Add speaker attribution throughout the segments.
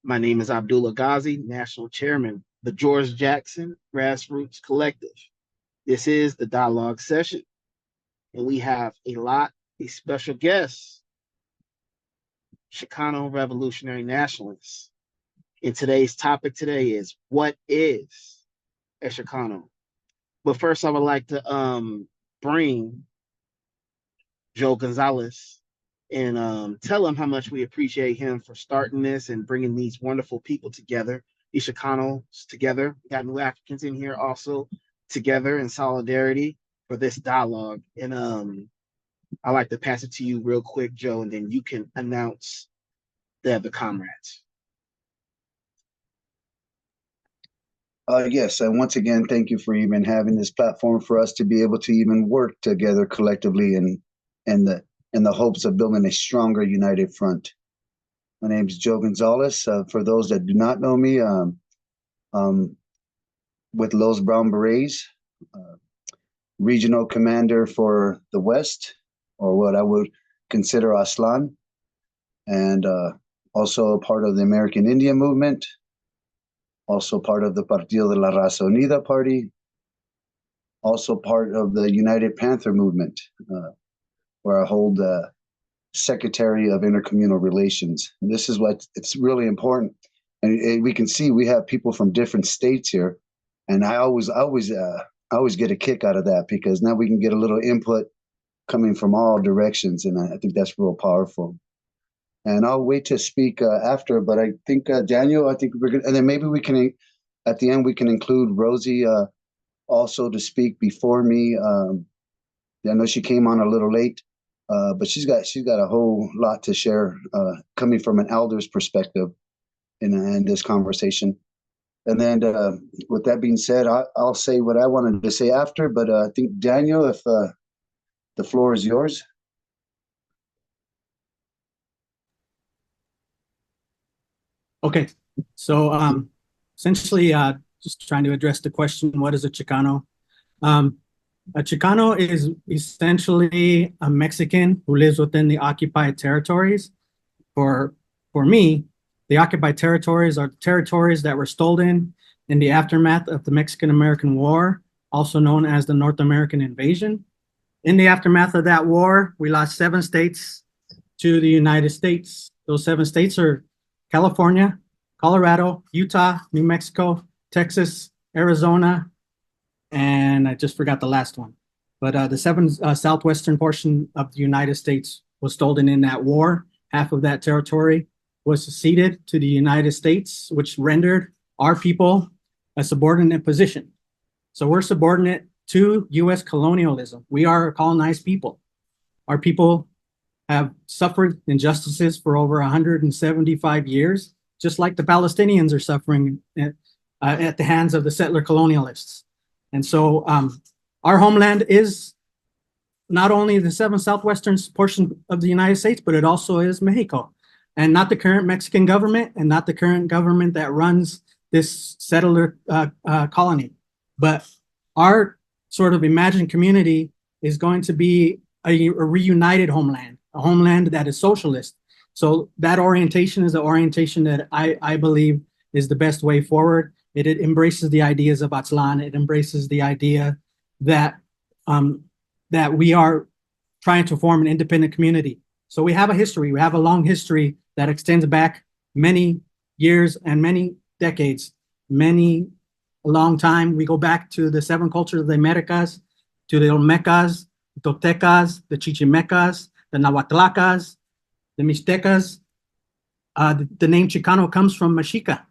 Speaker 1: My name is Abdullah Ghazi, National Chairman, the George Jackson Grassroots Collective. This is the dialogue session, and we have a special guest, Chicano Revolutionary Nationalists. And today's topic today is what is a Chicano? But first, I would like to bring Joe Gonzalez and tell him how much we appreciate him for starting this and bringing these wonderful people together, these Chicanos together. We got new Africans in here also together in solidarity for this dialogue. And I'd like to pass it to you real quick, Joe, and then you can announce the other comrades.
Speaker 2: Yes, and once again, thank you for even having this platform for us to be able to even work together collectively in the hopes of building a stronger united front. My name is Joe Gonzalez. For those that do not know me, with Los Brown Berets, regional commander for the West, or what I would consider Aslan, and also part of the American Indian movement, also part of the Partido de la Raza Unida party, also part of the United Panther movement, where I hold Secretary of Intercommunal Relations. And this is what it's really important. And we can see we have people from different states here. And I always get a kick out of that, because now we can get a little input coming from all directions. And I think that's real powerful. And I'll wait to speak after, but I think Daniel, I think we're good. And then maybe we can, at the end, we can include Rosie also to speak before me. I know she came on a little late, but she's got a whole lot to share coming from an elder's perspective in this conversation. And then with that being said, I'll say what I wanted to say after, but I think Daniel, if the floor is yours.
Speaker 3: Okay, so essentially just trying to address the question, what is a Chicano? A Chicano is essentially a Mexican who lives within the occupied territories. For me, the occupied territories are territories that were stolen in the aftermath of the Mexican-American War, also known as the North American Invasion. In the aftermath of that war, we lost 7 states to the United States. Those 7 states are California, Colorado, Utah, New Mexico, Texas, Arizona, and I just forgot the last one. But the 7 southwestern portion of the United States was stolen in that war. Half of that territory was ceded to the United States, which rendered our people a subordinate position. So we're subordinate to U.S. colonialism. We are a colonized people. Our people have suffered injustices for over 175 years, just like the Palestinians are suffering at the hands of the settler colonialists. And so our homeland is not only the 7 southwestern portion of the United States, but it also is Mexico, and not the current Mexican government and not the current government that runs this settler colony. But our sort of imagined community is going to be a reunited homeland, a homeland that is socialist. So that orientation is the orientation that I believe is the best way forward. It embraces the ideas of Aztlán. It embraces the idea that that we are trying to form an independent community. So we have a history. We have a long history that extends back many years and many decades, a long time. We go back to the 7 cultures of the Americas, to the Olmecas, the Toltecas, the Chichimecas, the Nahuatlacas, the Mixtecas. The name Chicano comes from Mexica.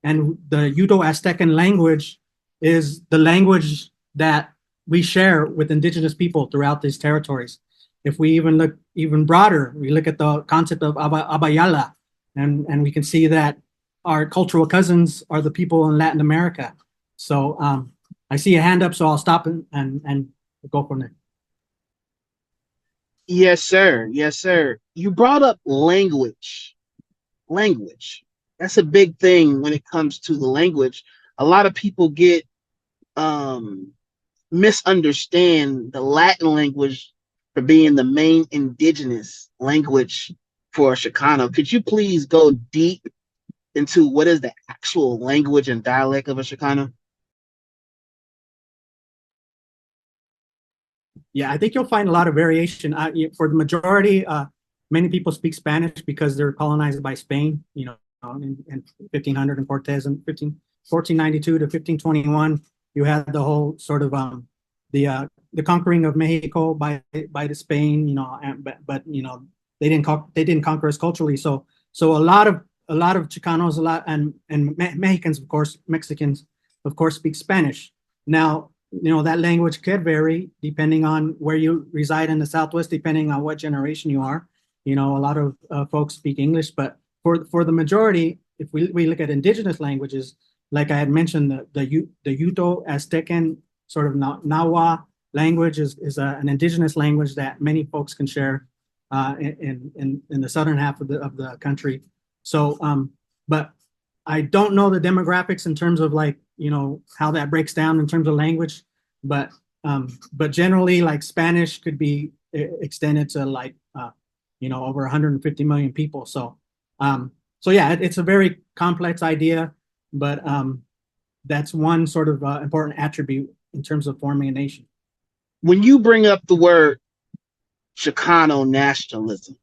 Speaker 3: And the Uto-Aztecan language is the language that we share with indigenous people throughout these territories. If we even look even broader, we look at the concept of Abayala, and we can see that our cultural cousins are the people in Latin America. So I see a hand up, so I'll stop and go from there.
Speaker 1: Yes, sir. Yes, sir. You brought up language. Language. That's a big thing when it comes to the language. A lot of people get misunderstand the Latin language for being the main indigenous language for Chicano. Could you please go deep into what is the actual language and dialect of a Chicano?
Speaker 3: Yeah, I think you'll find a lot of variation. For the majority, many people speak Spanish because they're colonized by Spain, in 1500 and Cortez and 1492 to 1521. You had the whole sort of the conquering of Mexico by the Spain, but they didn't conquer us culturally. So a lot of Chicanos, and Mexicans, of course, Mexicans, of course, speak Spanish. Now, that language could vary depending on where you reside in the Southwest, depending on what generation you are. A lot of folks speak English, but for the majority, if we look at indigenous languages, like I had mentioned, the Uto Aztecan sort of Nahua language is an indigenous language that many folks can share in the southern half of the country. So, but I don't know the demographics in terms of how that breaks down in terms of language, but generally, like, Spanish could be extended to over 150 million people. So yeah, it's a very complex idea, but that's one sort of important attribute in terms of forming a nation.
Speaker 1: When you bring up the word Chicano nationalism,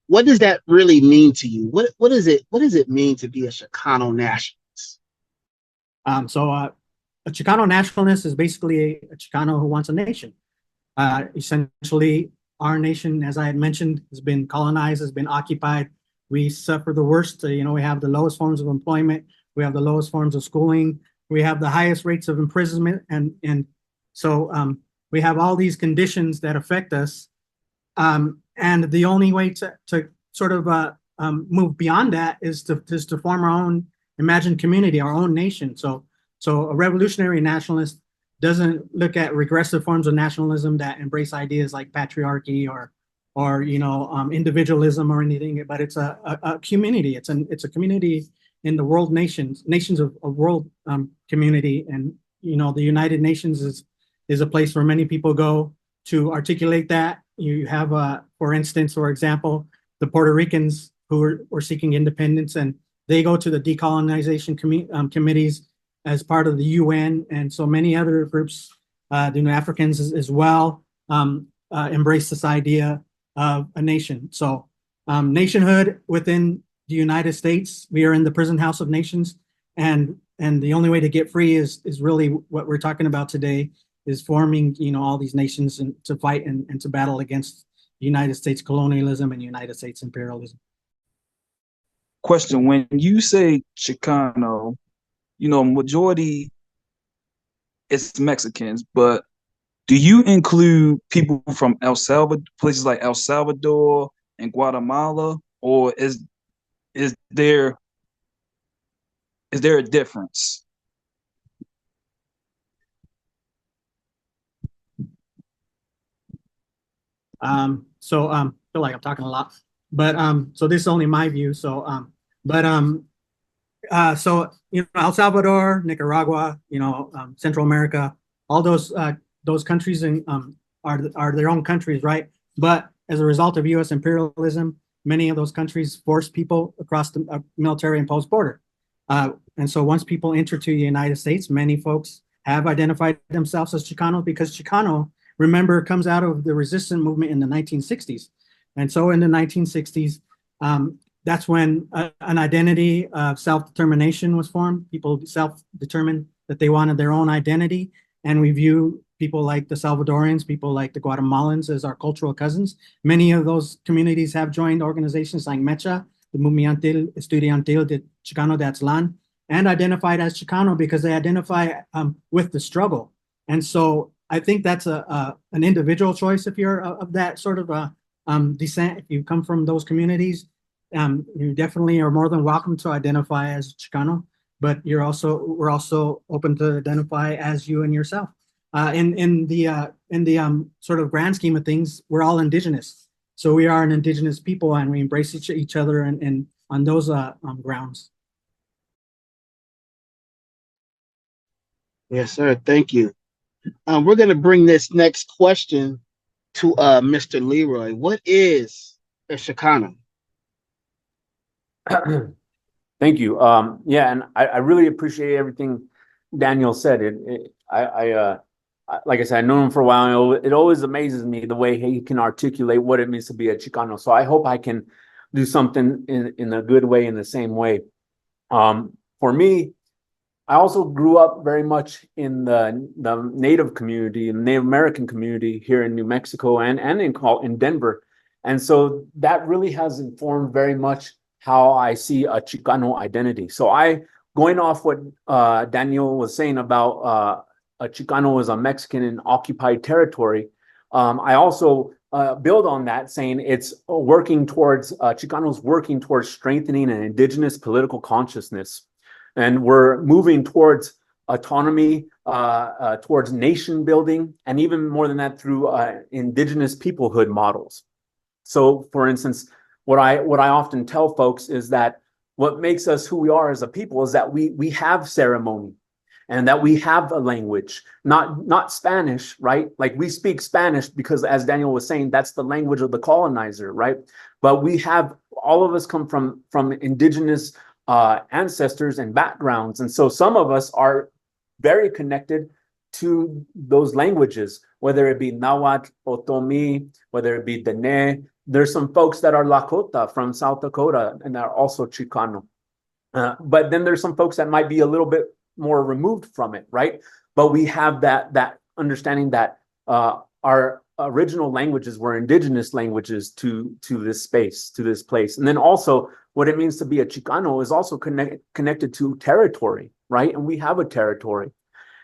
Speaker 1: what does that really mean to you? What does it mean to be a Chicano nationalist?
Speaker 3: So a Chicano nationalist is basically a Chicano who wants a nation. Essentially, our nation, as I had mentioned, has been colonized, has been occupied. We suffer the worst. We have the lowest forms of employment. We have the lowest forms of schooling. We have the highest rates of imprisonment. And so we have all these conditions that affect us. And the only way to sort of move beyond that is to form our own imagined community, our own nation. So a revolutionary nationalist doesn't look at regressive forms of nationalism that embrace ideas like patriarchy or individualism or anything, but it's a community. It's a community in the world nations of world community. And the United Nations is a place where many people go to articulate that. You have, for example, the Puerto Ricans who are seeking independence, and they go to the decolonization committees as part of the UN, and so many other groups, Africans as well, embrace this idea of a nation. So nationhood within the United States, we are in the prison house of nations, and the only way to get free is really what we're talking about today, is forming all these nations and to fight and to battle against United States colonialism and United States imperialism.
Speaker 4: Question: when you say Chicano, majority it's Mexicans, but do you include people from El Salvador, places like El Salvador and Guatemala, or is there a difference?
Speaker 3: So I feel like I'm talking a lot, but so this is only my view. So so El Salvador, Nicaragua, Central America, all those countries are their own countries, right? But as a result of U.S. imperialism, many of those countries force people across the military imposed border. And so once people enter to the United States, many folks have identified themselves as Chicano, because Chicano, remember, comes out of the resistance movement in the 1960s. And so in the 1960s, that's when an identity of self-determination was formed. People self-determined that they wanted their own identity. And we view people like the Salvadorians, people like the Guatemalans as our cultural cousins. Many of those communities have joined organizations like MECHA, the Movimiento Estudiantil de Chicano de Aztlán, and identified as Chicano because they identify with the struggle. And so I think that's an individual choice if you're of that sort of descent. If you come from those communities, you definitely are more than welcome to identify as Chicano, but we're also open to identify as you and yourself. In the sort of grand scheme of things, we're all indigenous. So we are an indigenous people, and we embrace each other and on those grounds.
Speaker 1: Yes, sir. Thank you. We're going to bring this next question to Mr. Leroy. What is a Chicano?
Speaker 5: Thank you. Yeah, and I really appreciate everything Daniel said. Like I said, I've known him for a while. It always amazes me the way he can articulate what it means to be a Chicano. So I hope I can do something in a good way, in the same way. For me, I also grew up very much in the Native community, the Native American community here in New Mexico and in Denver. And so that really has informed very much how I see a Chicano identity. So going off what Daniel was saying about a Chicano is a Mexican in occupied territory, I also build on that, saying it's working towards, Chicanos working towards strengthening an indigenous political consciousness. And we're moving towards autonomy, towards nation building, and even more than that through indigenous peoplehood models. So, for instance, what I often tell folks is that what makes us who we are as a people is that we have ceremony, and that we have a language, not Spanish, right? Like we speak Spanish because, as Daniel was saying, that's the language of the colonizer, right? But we have, all of us come from indigenous ancestors and backgrounds. And so some of us are very connected to those languages, whether it be Nahuatl, Otomi, whether it be Dene. There's some folks that are Lakota from South Dakota and are also Chicano. But then there's some folks that might be a little bit more removed from it, right? But we have that understanding that our original languages were indigenous languages to this space, to this place. And then also what it means to be a Chicano is also connected to territory, right? And we have a territory.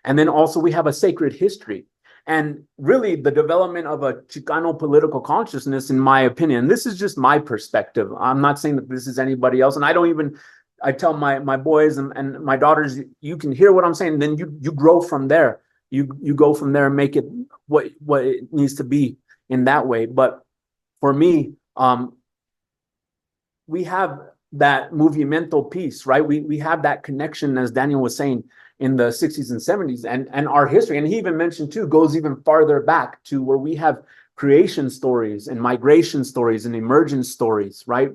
Speaker 5: And then also we have a sacred history. And really the development of a Chicano political consciousness, in my opinion, this is just my perspective. I'm not saying that this is anybody else. And I tell my boys and my daughters, you can hear what I'm saying, then you grow from there. You go from there and make it what it needs to be in that way. But for me, we have that movimiento piece, right? We have that connection, as Daniel was saying, in the 60s and 70s, and our history. And he even mentioned too, goes even farther back to where we have creation stories and migration stories and emergence stories, right?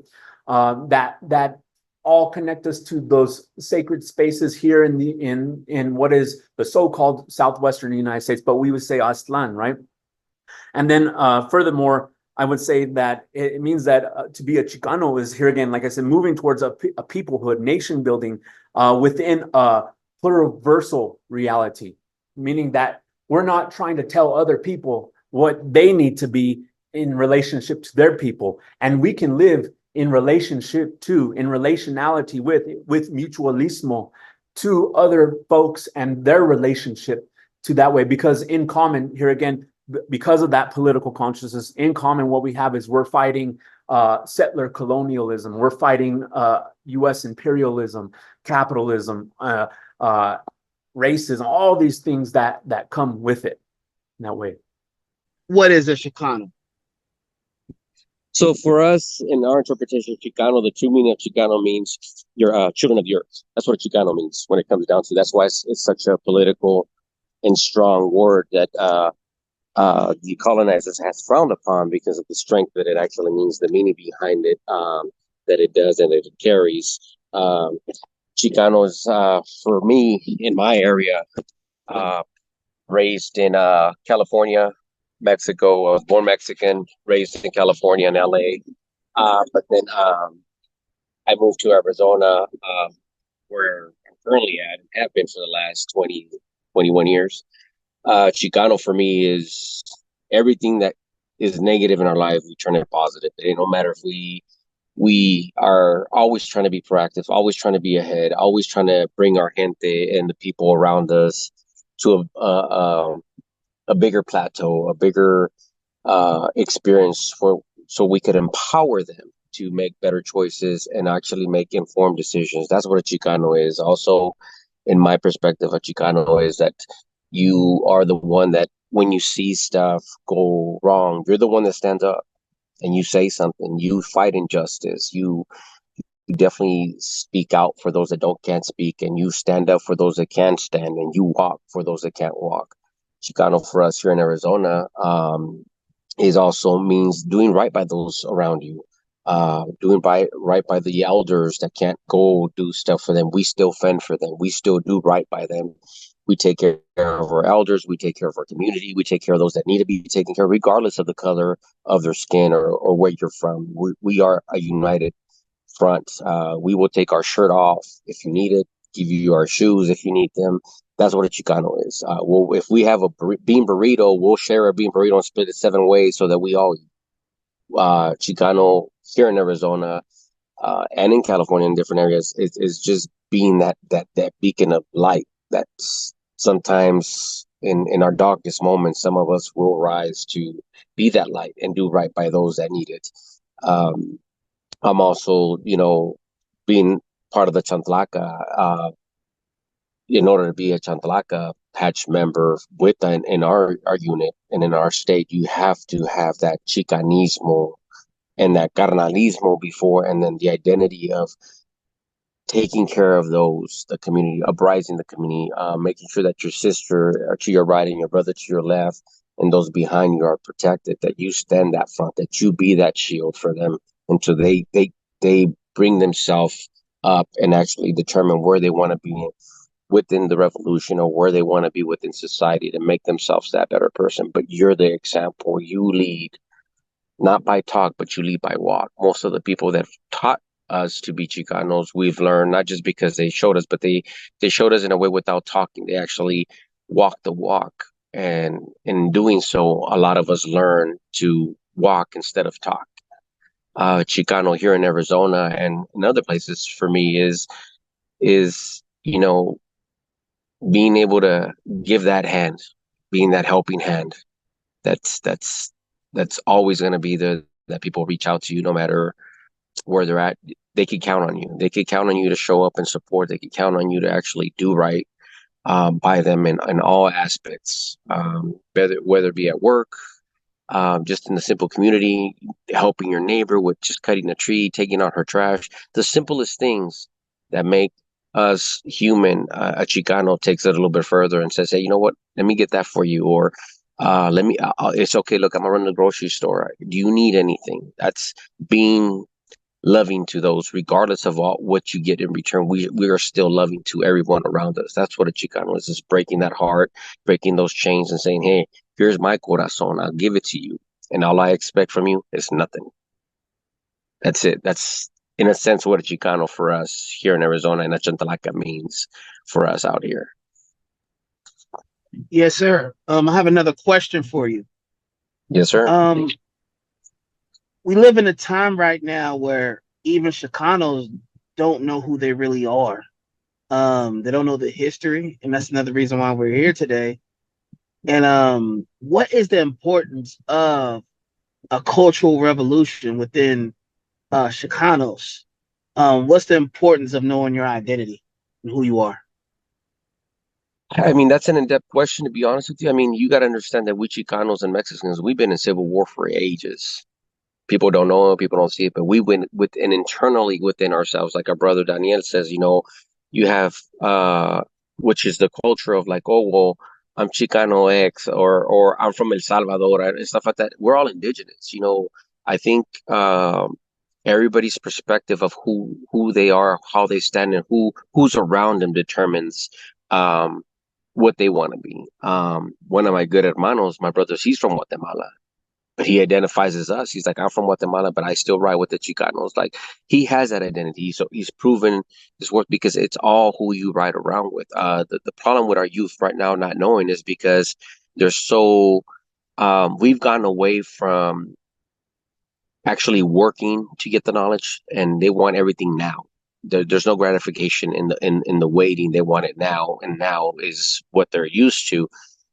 Speaker 5: That all connect us to those sacred spaces here in what is the so-called southwestern United States, but we would say Aztlan, right? And then furthermore, I would say that it means that to be a Chicano is, here again, like I said, moving towards a peoplehood, nation building within a pluriversal reality, meaning that we're not trying to tell other people what they need to be in relationship to their people. And we can live in relationship to, in relationality with mutualismo to other folks and their relationship to that way. Because in common, here again, because of that political consciousness, in common, what we have is we're fighting settler colonialism, we're fighting US imperialism, capitalism, racism, all these things that come with it in that way.
Speaker 1: What is a Chicano?
Speaker 6: So for us, in our interpretation of Chicano, the true meaning of Chicano means you're children of the earth. That's what a Chicano means when it comes down to. That's why it's such a political and strong word that the colonizers has frowned upon because of the strength that it actually means, the meaning behind it, that it does and that it carries. Chicano is, for me, in my area, raised in California, Mexico. I was born Mexican, raised in California and LA. But then I moved to Arizona, where I'm currently at and have been for the last 20, 21 years. Chicano for me is everything that is negative in our life, we turn it positive. It no matter if we are always trying to be proactive, always trying to be ahead, always trying to bring our gente and the people around us to a bigger plateau, a bigger experience so we could empower them to make better choices and actually make informed decisions. That's what a Chicano is. Also, in my perspective, a Chicano is that you are the one that when you see stuff go wrong, you're the one that stands up and you say something. You fight injustice. You definitely speak out for those that can't speak, and you stand up for those that can stand, and you walk for those that can't walk. Chicano for us here in Arizona is also means doing right by those around you, doing right by the elders that can't go do stuff for them. We still fend for them. We still do right by them. We take care of our elders. We take care of our community. We take care of those that need to be taken care of, regardless of the color of their skin or where you're from. We are a united front. We will take our shirt off if you need it, give you our shoes if you need them. That's what a Chicano is. Well, if we have a bean burrito, we'll share a bean burrito and split it 7 ways so that we all eat. Chicano here in Arizona and in California in different areas is just being that beacon of light. That's sometimes in our darkest moments, some of us will rise to be that light and do right by those that need it. I'm also, being part of the Chantlaca. In order to be a Chantlaca patch member in our unit and in our state, you have to have that Chicanismo and that carnalismo before, and then the identity of taking care of the community, uprising the community, making sure that your sister to your right and your brother to your left and those behind you are protected, that you stand that front, that you be that shield for them until they bring themselves up and actually determine where they want to be within the revolution or where they want to be within society to make themselves that better person. But you're the example. You lead not by talk, but you lead by walk. Most of the people that taught us to be Chicanos, we've learned not just because they showed us, but they showed us in a way without talking. They actually walked the walk. And in doing so, a lot of us learn to walk instead of talk. Chicano here in Arizona and in other places for me is being able to give that hand, being that helping hand. That's always going to be that people reach out to you no matter where they're at. They could count on you. They could count on you to show up and support. They could count on you to actually do right by them in all aspects, whether it be at work, just in the simple community, helping your neighbor with just cutting a tree, taking out her trash, the simplest things that make us human. A Chicano takes it a little bit further and says, hey, you know what? Let me get that for you. Or it's okay. Look, I'm gonna run to the grocery store. Do you need anything? That's being loving to those, regardless of what you get in return. We are still loving to everyone around us. That's what a Chicano is breaking that heart, breaking those chains and saying, hey, here's my corazon. I'll give it to you. And all I expect from you is nothing. That's it. That's, in a sense, what a Chicano for us here in Arizona and a Chantalaca means for us out here.
Speaker 1: Yes, sir. I have another question for you.
Speaker 6: Yes, sir.
Speaker 1: We live in a time right now where even Chicanos don't know who they really are. They don't know the history, and that's another reason why we're here today. And what is the importance of a cultural revolution within Chicanos? What's the importance of knowing your identity and who you are?
Speaker 6: I mean, that's an in-depth question, to be honest with you. I mean, you got to understand that we Chicanos and Mexicans, we've been in civil war for ages. People don't know it, people don't see it, but we went within internally within ourselves. Like our brother Daniel says, you have which is the culture of like, oh well, I'm Chicano X or I'm from El Salvador and stuff like that. We're all indigenous, I think everybody's perspective of who they are, how they stand, and who's around them determines what they want to be. One of my good hermanos, my brother, he's from Guatemala, but he identifies as us. He's like, I'm from Guatemala, but I still ride with the Chicanos. Like, he has that identity. So he's proven his worth because it's all who you ride around with. The problem with our youth right now not knowing is because they're so, we've gotten away from actually working to get the knowledge, and they want everything now. There's no gratification in the waiting. They want it now, and now is what they're used to.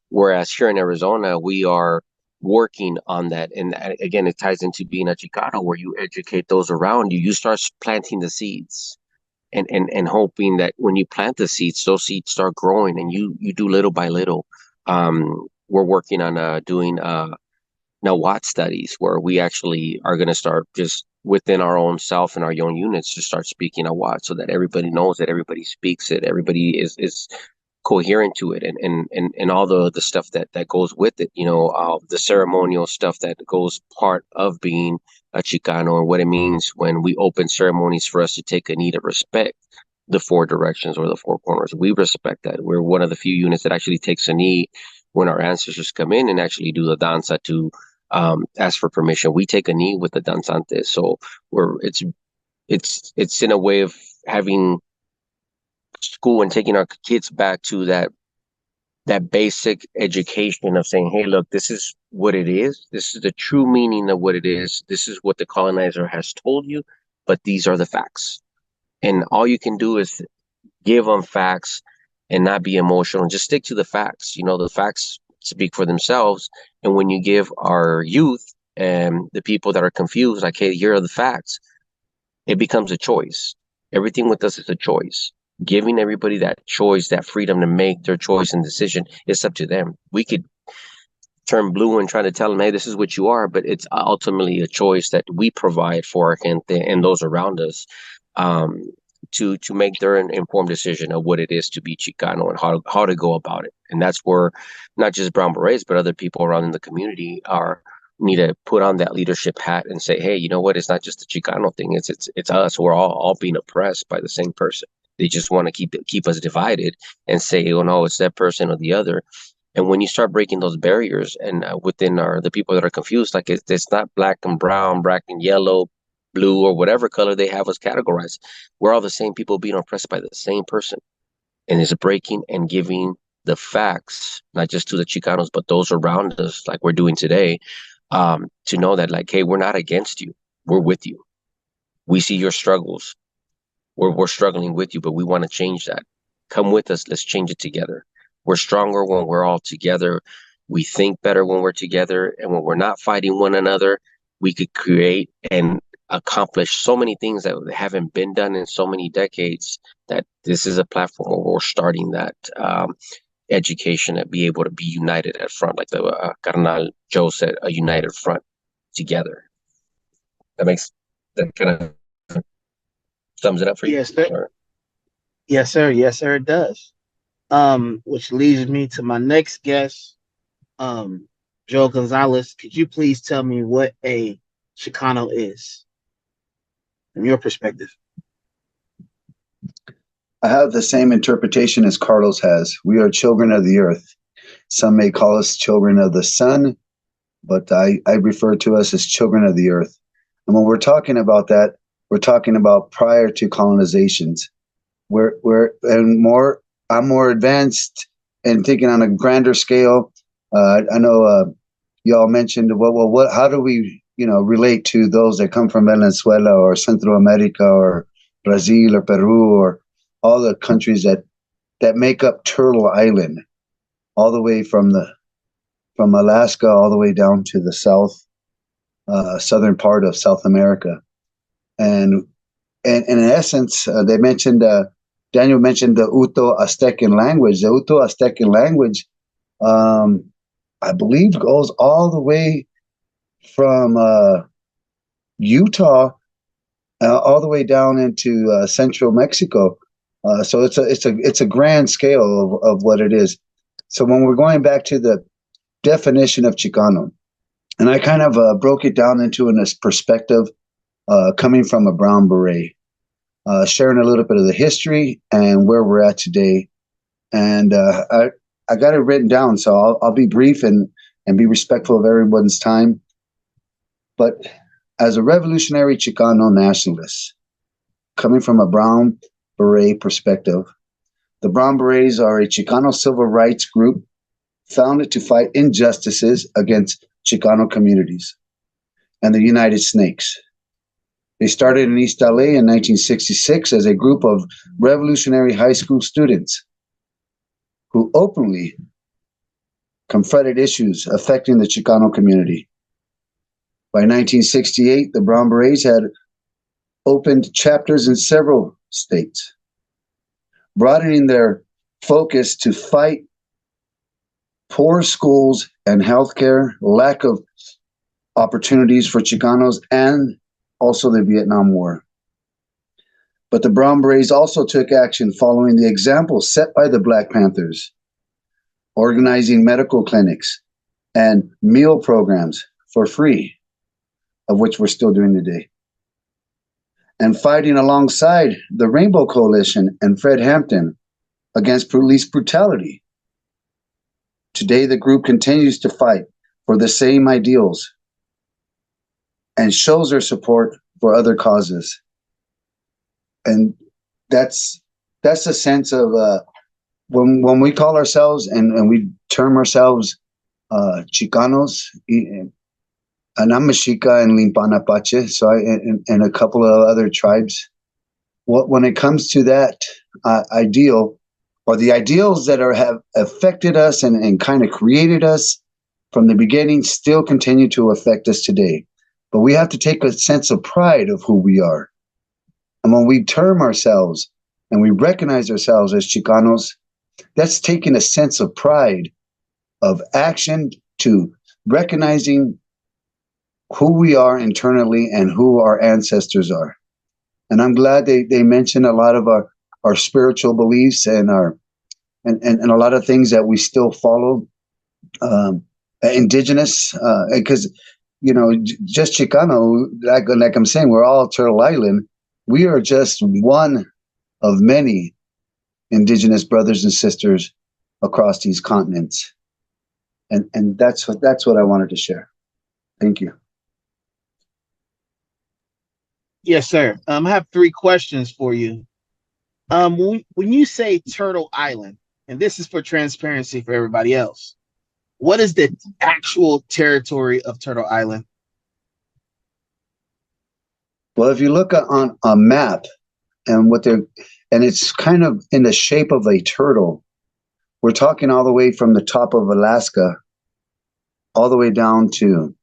Speaker 6: Whereas here in Arizona, we are working on that. And again, it ties into being a Chicano, where you educate those around you. You start planting the seeds and hoping that when you plant the seeds, those seeds start growing, and you do little by little. We're working on doing now Watt studies, where we actually are going to start just within our own self and our own units to start speaking a Watt, so that everybody knows that everybody speaks it. Everybody is coherent to it, and all the stuff that goes with it, the ceremonial stuff that goes part of being a Chicano, and what it means when we open ceremonies for us to take a knee to respect the four directions or the four corners. We respect that. We're one of the few units that actually takes a knee when our ancestors come in and actually do the danza to ask for permission. We take a knee with the danzantes. So it's in a way of having school and taking our kids back to that basic education of saying, hey, look, this is what it is. This is the true meaning of what it is. This is what the colonizer has told you, but these are the facts. And all you can do is give them facts and not be emotional and just stick to the facts. The facts speak for themselves. And when you give our youth and the people that are confused, like, hey, here are the facts, it becomes a choice. Everything with us is a choice. Giving everybody that choice, that freedom to make their choice and decision, it's up to them. We could turn blue and try to tell them, hey, this is what you are, but it's ultimately a choice that we provide for our gente and those around us, to make their informed decision of what it is to be Chicano and how to go about it. And that's where not just Brown Berets, but other people around in the community need to put on that leadership hat and say, hey, you know what? It's not just the Chicano thing. It's us. We're all being oppressed by the same person. They just want to keep us divided and say, oh no, it's that person or the other. And when you start breaking those barriers and within the people that are confused, like it's not black and brown, black and yellow, blue, or whatever color they have us categorized. We're all the same people being oppressed by the same person. And it's breaking and giving the facts, not just to the Chicanos, but those around us, like we're doing today, to know that, like, hey, we're not against you. We're with you. We see your struggles. We're struggling with you, but we want to change that. Come with us. Let's change it together. We're stronger when we're all together. We think better when we're together. And when we're not fighting one another, we could create and accomplish so many things that haven't been done in so many decades, that this is a platform where we're starting that education and be able to be united at front, like the Carnal Joe said, a united front together. That kind of sums it up for you?
Speaker 1: Yes, sir.
Speaker 6: Or?
Speaker 1: Yes, sir. Yes, sir, it does. Which leads me to my next guest, Joe Gonzalez. Could you please tell me what a Chicano is from your perspective?
Speaker 2: I have the same interpretation as Carlos has. We are children of the earth. Some may call us children of the sun, but I refer to us as children of the earth. And when we're talking about that, we're talking about prior to colonizations. I'm more advanced and thinking on a grander scale. I know y'all mentioned, how do we, relate to those that come from Venezuela or Central America or Brazil or Peru or all the countries that make up Turtle Island, all the way from Alaska all the way down to the southern part of South America. And in essence, they mentioned, Daniel mentioned the Uto Aztecan language. The Uto Aztecan language, I believe, goes all the way from Utah all the way down into central Mexico. So it's a grand scale of what it is. So when we're going back to the definition of Chicano, and I kind of broke it down into a perspective coming from a brown beret, sharing a little bit of the history and where we're at today. And I got it written down, so I'll be brief and be respectful of everyone's time. But as a revolutionary Chicano nationalist, coming from a brown beret perspective, the Brown Berets are a Chicano civil rights group founded to fight injustices against Chicano communities and the United Snakes. They started in East LA in 1966 as a group of revolutionary high school students who openly confronted issues affecting the Chicano community. By 1968, the Brown Berets had opened chapters in several states, broadening their focus to fight poor schools and healthcare, lack of opportunities for Chicanos, and also the Vietnam War. But the Brown Berets also took action following the example set by the Black Panthers, organizing medical clinics and meal programs for free, of which we're still doing today, and fighting alongside the Rainbow Coalition and Fred Hampton against police brutality. Today, the group continues to fight for the same ideals and shows their support for other causes. And that's a sense of when we call ourselves and we term ourselves Chicanos, and I'm Mexica and Limpana Apache, so and a couple of other tribes. When it comes to that ideal, or the ideals that have affected us and kind of created us from the beginning, still continue to affect us today. But we have to take a sense of pride of who we are. And when we term ourselves and we recognize ourselves as Chicanos, that's taking a sense of pride, of action, to recognizing who we are internally and who our ancestors are. And I'm glad they mentioned a lot of our spiritual beliefs and and a lot of things that we still follow, indigenous, because just Chicano, like I'm saying, we're all Turtle Island. We are just one of many indigenous brothers and sisters across these continents, and that's what I wanted to share. Thank you.
Speaker 1: Yes, sir. I have 3 questions for you. When you say Turtle Island, and this is for transparency for everybody else, what is the actual territory of Turtle Island?
Speaker 2: Well, if you look on a map and it's kind of in the shape of a turtle, we're talking all the way from the top of Alaska all the way down to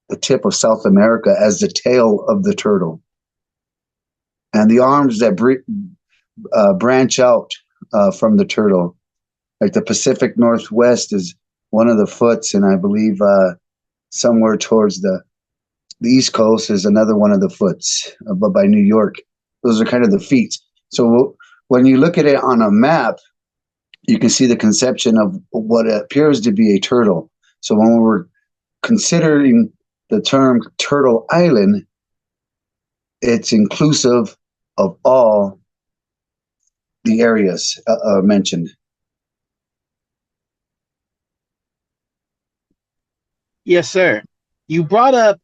Speaker 2: the tip of South America as the tail of the turtle. And the arms that branch out from the turtle, like the Pacific Northwest is one of the foots, and I believe somewhere towards the East Coast is another one of the foots, but by New York. Those are kind of the feet. So when you look at it on a map, you can see the conception of what appears to be a turtle. So when we're considering the term Turtle Island, it's inclusive of all the areas mentioned.
Speaker 1: Yes, sir. You brought up,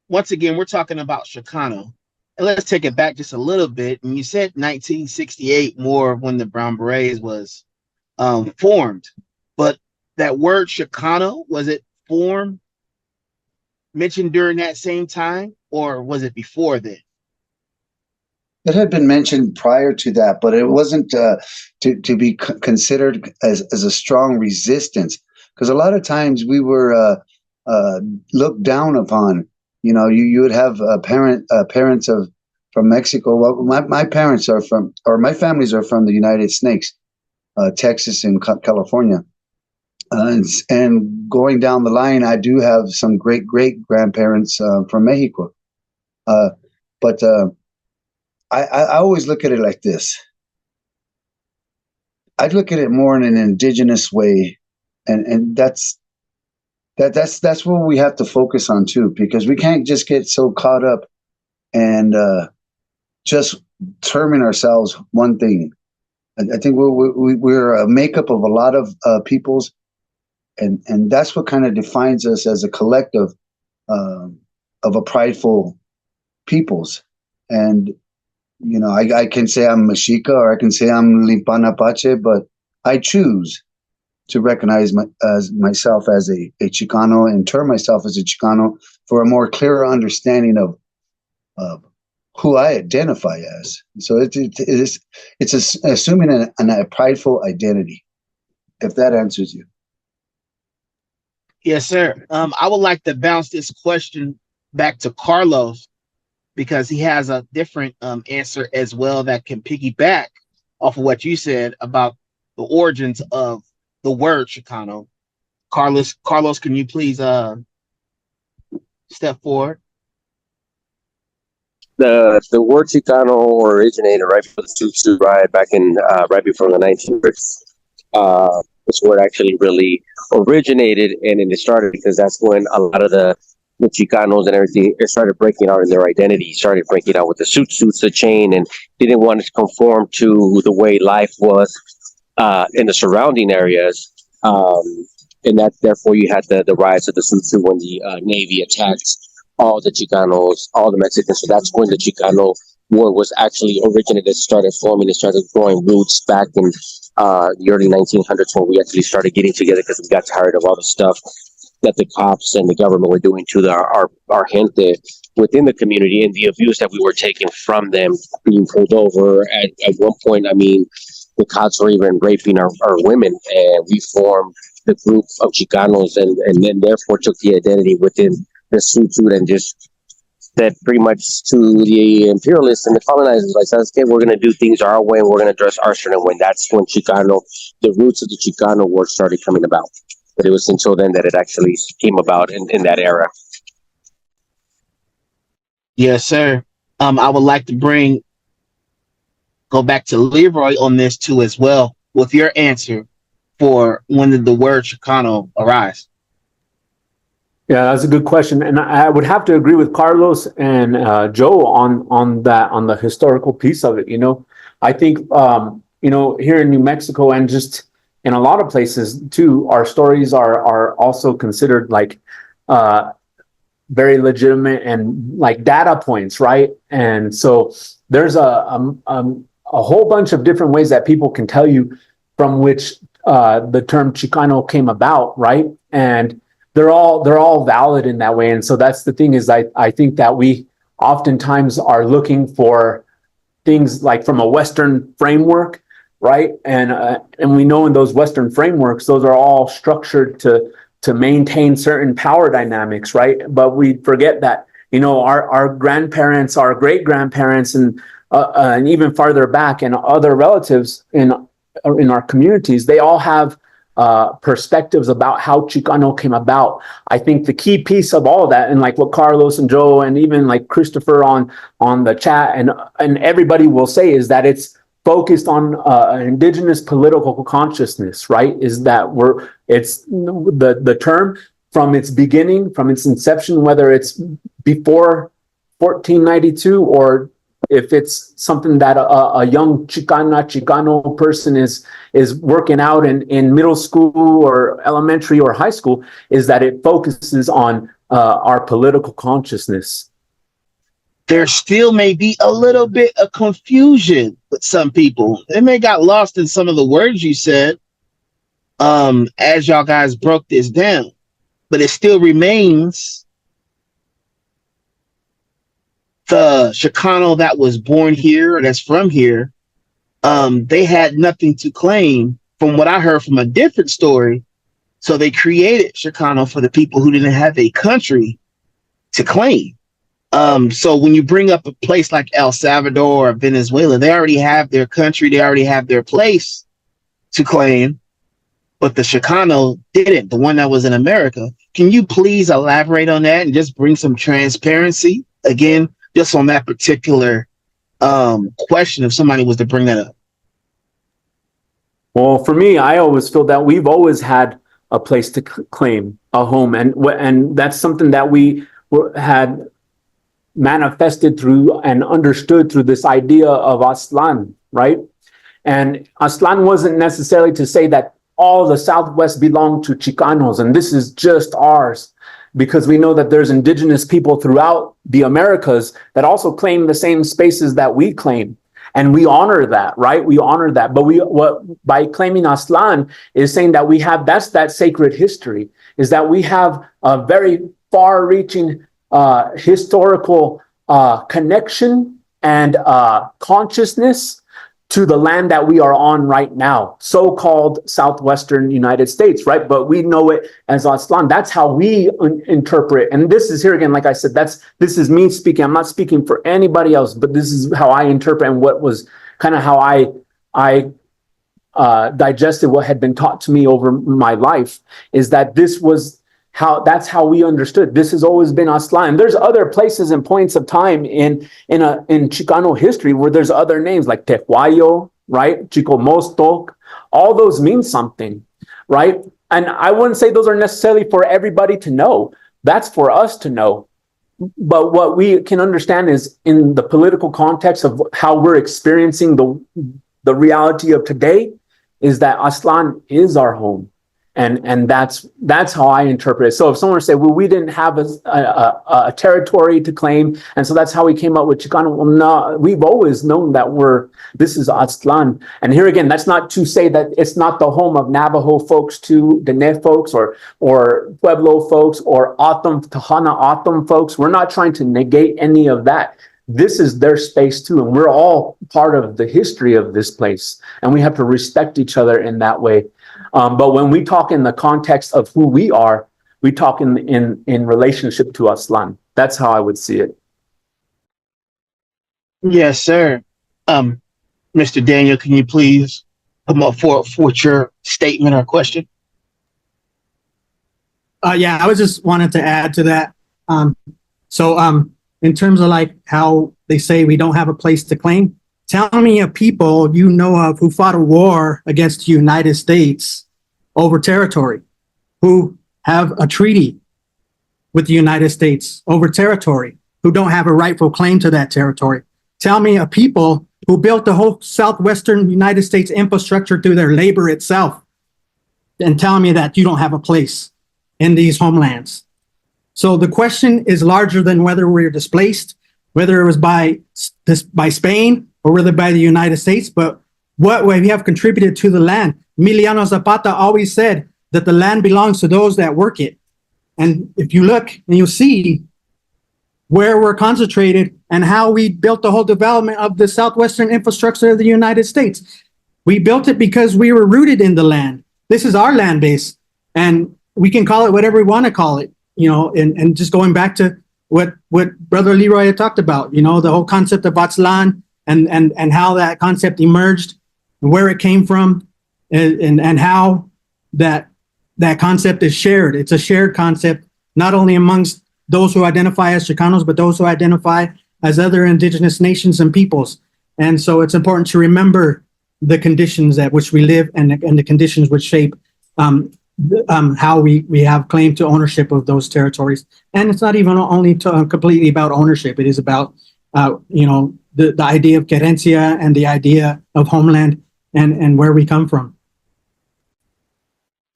Speaker 1: once again, we're talking about Chicano. And let's take it back just a little bit. And you said 1968, more when the Brown Berets was formed. But that word Chicano, was it mentioned during that same time, or was it before then?
Speaker 2: It had been mentioned prior to that, but it wasn't to be considered as a strong resistance, because a lot of times we were looked down upon. You would have parents from Mexico. Well, my parents are from, or my families are from the United Snakes, Texas and California. And going down the line, I do have some great grandparents from Mexico. But I always look at it like this. I'd look at it more in an indigenous way, and that's what we have to focus on too, because we can't just get so caught up and just terming ourselves one thing. I think we're a makeup of a lot of peoples, and that's what kind of defines us as a collective of a prideful peoples. And I can say I'm Mexica, or I can say I'm Limpana Apache, but I choose to recognize myself as a Chicano and term myself as a Chicano for a more clearer understanding of who I identify as. So it's assuming a prideful identity, if that answers you.
Speaker 1: Yes, sir. I would like to bounce this question back to Carlos, because he has a different answer as well that can piggyback off of what you said about the origins of the word Chicano. Carlos, can you please step forward?
Speaker 6: the word Chicano originated right before the suit riot back in right before the 1900s. That's where it actually really originated, and then it started because that's when a lot of the Chicanos and everything it started breaking out in their identity, started breaking out with the suits, the chain, and didn't want to conform to the way life was in the surrounding areas. And that therefore you had the rise of the suits when the Navy attacked all the Chicanos, all the Mexicans. So that's when the Chicano war was actually originated, started forming, and started growing roots back in the early 1900s when we actually started getting together because we got tired of all the stuff that the cops and the government were doing to our gente within the community, and the abuse that we were taking from them, being pulled over. At one point, I mean, the cops were even raping our women, and we formed the group of Chicanos, and then therefore took the identity within the suit and just said pretty much to the imperialists and the colonizers, like, okay, we're going to do things our way, and we're going to dress our certain way. That's when Chicano, the roots of the Chicano war started coming about. But it was until then that it actually came about in that era.
Speaker 1: Yes, sir. I would like to go back to Leroy on this too as well with your answer for when did the word Chicano arise?
Speaker 5: Yeah, that's a good question, and I would have to agree with Carlos and Joe on that, on the historical piece of it. You know, I think here in New Mexico and just in a lot of places too, our stories are also considered like very legitimate and like data points, right? And so there's a whole bunch of different ways that people can tell you from which the term Chicano came about, right? And they're all valid in that way. And so that's the thing, is I think that we oftentimes are looking for things like from a Western framework, right? And we know in those Western frameworks, those are all structured to maintain certain power dynamics, right? But we forget that, our grandparents, our great grandparents, and even farther back, and other relatives in our communities, they all have perspectives about how Chicano came about. I think the key piece of all of that, and like what Carlos and Joe and even like Christopher on the chat and everybody will say, is that it's focused on an indigenous political consciousness, right? Is that it's the term from its beginning, from its inception, whether it's before 1492 or if it's something that a young Chicano person is working out in middle school or elementary or high school, is that it focuses on our political consciousness.
Speaker 1: There still may be a little bit of confusion with some people. They may got lost in some of the words you said as y'all guys broke this down, but it still remains the Chicano that was born here or that's from here. They had nothing to claim, from what I heard from a different story. So they created Chicano for the people who didn't have a country to claim. So when you bring up a place like El Salvador or Venezuela, they already have their country, they already have their place to claim, but the Chicano didn't, the one that was in America. Can you please elaborate on that and just bring some transparency again, just on that particular question, if somebody was to bring that up?
Speaker 5: Well, for me, I always feel that we've always had a place to claim, a home, and that's something that we had manifested through and understood through this idea of Aztlán, right? And Aztlán wasn't necessarily to say that all the Southwest belonged to Chicanos and this is just ours, because we know that there's indigenous people throughout the Americas that also claim the same spaces that we claim. And we honor that, right? We honor that. But by claiming Aztlán is saying that that's that sacred history, is that we have a very far-reaching historical connection and consciousness to the land that we are on right now, so-called Southwestern United States, right? But we know it as Aztlán. That's how we interpret. And this is, here again, like I said, this is me speaking. I'm not speaking for anybody else, but this is how I interpret, and what was kind of how I digested what had been taught to me over my life, is that this was that's how we understood. This has always been Aztlan. There's other places and points of time in Chicano history where there's other names like Tehuayo, right? Chicomostoc. All those mean something, right? And I wouldn't say those are necessarily for everybody to know. That's for us to know. But what we can understand is in the political context of how we're experiencing the reality of today is that Aztlan is our home. And that's how I interpret it. So if someone were to say, well, we didn't have a territory to claim, and so that's how we came up with Chicano. Well, no, we've always known that this is Aztlan. And here again, that's not to say that it's not the home of Navajo folks too, Dene folks, or Pueblo folks, or Tohono O'odham folks. We're not trying to negate any of that. This is their space too, and we're all part of the history of this place, and we have to respect each other in that way. But when we talk in the context of who we are, we talk in relationship to Aztlan. That's how I would see it.
Speaker 1: Yes, sir. Mr. Daniel, can you please come up for your statement or question?
Speaker 3: Yeah, I was just wanted to add to that. In terms of like how they say we don't have a place to claim, tell me of people you know of who fought a war against the United States over territory, who have a treaty with the United States over territory, who don't have a rightful claim to that territory. Tell me of people who built the whole southwestern United States infrastructure through their labor itself, and tell me that you don't have a place in these homelands. So the question is larger than whether we're displaced, whether it was by Spain or whether by the United States, but what we have contributed to the land. Emiliano Zapata always said that the land belongs to those that work it. And if you look and you see where we're concentrated and how we built the whole development of the southwestern infrastructure of the United States, we built it because we were rooted in the land. This is our land base, and we can call it whatever we want to call it, and just going back to what Brother Leroy had talked about, the whole concept of Aztlan and how that concept emerged and where it came from, and how that concept is shared. It's a shared concept, not only amongst those who identify as Chicanos, but those who identify as other indigenous nations and peoples. And so it's important to remember the conditions at which we live and the conditions which shape how we have claim to ownership of those territories. And it's not even only completely about ownership. It is about, the idea of querencia and the idea of homeland and where we come from.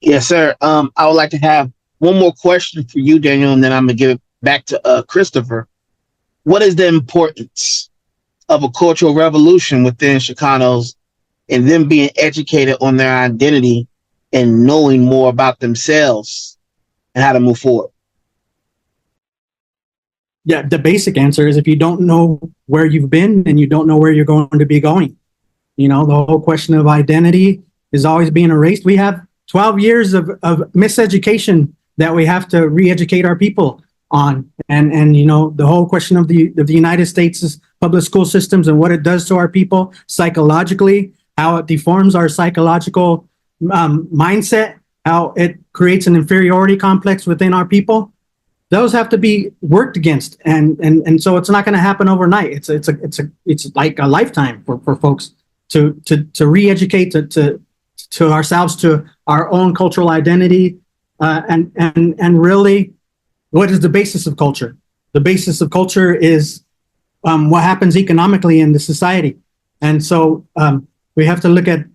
Speaker 1: Yes, sir. I would like to have one more question for you, Daniel, and then I'm going to give it back to Christopher. What is the importance of a cultural revolution within Chicanos and them being educated on their identity and knowing more about themselves and how to move forward?
Speaker 3: Yeah, the basic answer is if you don't know where you've been, then you don't know where you're going to be going. The whole question of identity is always being erased. We have 12 years of miseducation that we have to re-educate our people on. And the whole question of the United States' public school systems and what it does to our people psychologically, how it deforms our psychological mindset, how it creates an inferiority complex within our people. Those have to be worked against, and so it's not going to happen overnight. It's like a lifetime for folks to re-educate to ourselves, to our own cultural identity, and really, what is the basis of culture? The basis of culture is what happens economically in the society, and so we have to look at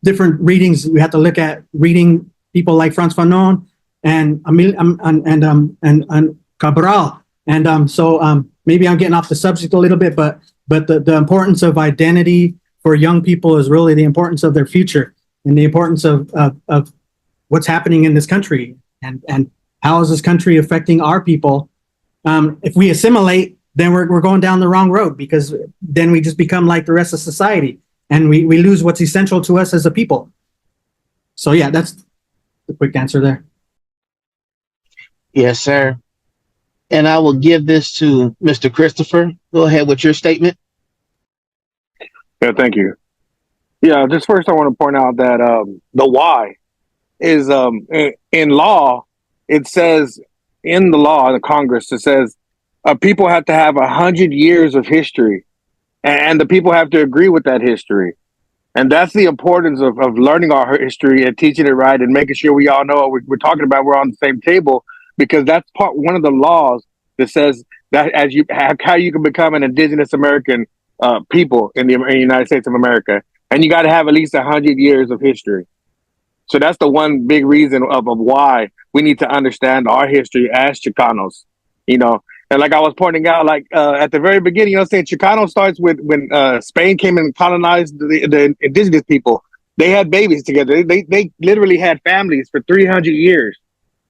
Speaker 3: different readings. We have to look at reading people like Frantz Fanon and Cabral, so maybe I'm getting off the subject a little bit, but the importance of identity for young people is really the importance of their future and the importance of what's happening in this country and how is this country affecting our people. If we assimilate, then we're going down the wrong road, because then we just become like the rest of society and we lose what's essential to us as a people. So yeah, that's the quick answer there.
Speaker 1: Yes, sir. And I will give this to Mr. Christopher. Go ahead with your statement.
Speaker 7: Yeah, thank you. Yeah, just first I want to point out that the why is in law, it says in the law in the Congress, it says people have to have 100 years of history, and the people have to agree with that history. And that's the importance of learning our history and teaching it right and making sure we all know what we're talking about. We're on the same table, because that's one of the laws that says that how you can become an indigenous American people in the United States of America, and you got to have at least 100 years of history. So that's the one big reason of why we need to understand our history as Chicanos, you know. And like I was pointing out, like at the very beginning, I'm saying Chicano starts with when Spain came and colonized the indigenous people. They had babies together. They literally had families for 300 years.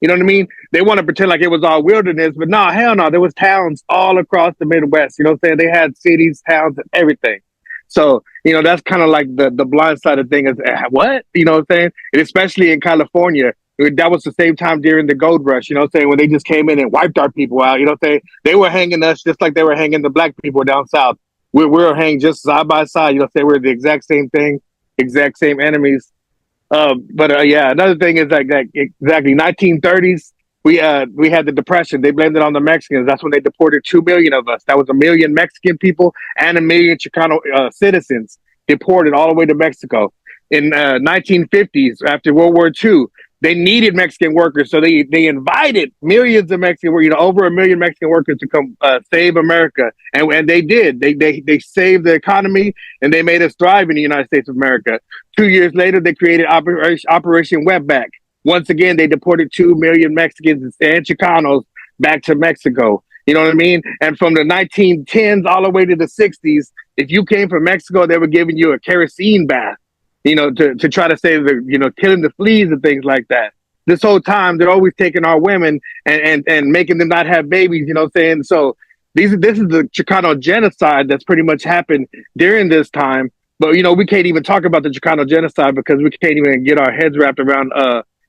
Speaker 7: You know what I mean? They want to pretend like it was all wilderness, but no, hell no. There was towns all across the Midwest. You know what I'm saying? They had cities, towns, and everything. So, you know, that's kind of like the blind side of thing is what? You know what I'm saying? And especially in California, that was the same time during the gold rush, you know what I'm saying? When they just came in and wiped our people out, you know what I'm saying? They were hanging us just like they were hanging the black people down south. We were hanging just side by side, you know what I'm saying? We're the exact same thing, exact same enemies. But yeah, another thing is like exactly 1930s. We had the Depression. They blamed it on the Mexicans. That's when they deported 2 million of us. That was 1 million Mexican people and 1 million Chicano citizens deported all the way to Mexico. In 1950s, after World War II, they needed Mexican workers, so they invited millions of Mexican, you know, over 1 million Mexican workers to come save America, and they did. They saved the economy, and they made us thrive in the United States of America. 2 years later, they created Operation Wetback. Once again, they deported 2 million Mexicans and Chicanos back to Mexico. You know what I mean? And from the 1910s all the way to the 60s, if you came from Mexico, they were giving you a kerosene bath, you know, to try to save the, you know, killing the fleas and things like that. This whole time, they're always taking our women and making them not have babies, you know what I'm saying? So this is the Chicano genocide that's pretty much happened during this time. But, you know, we can't even talk about the Chicano genocide because we can't even get our heads wrapped around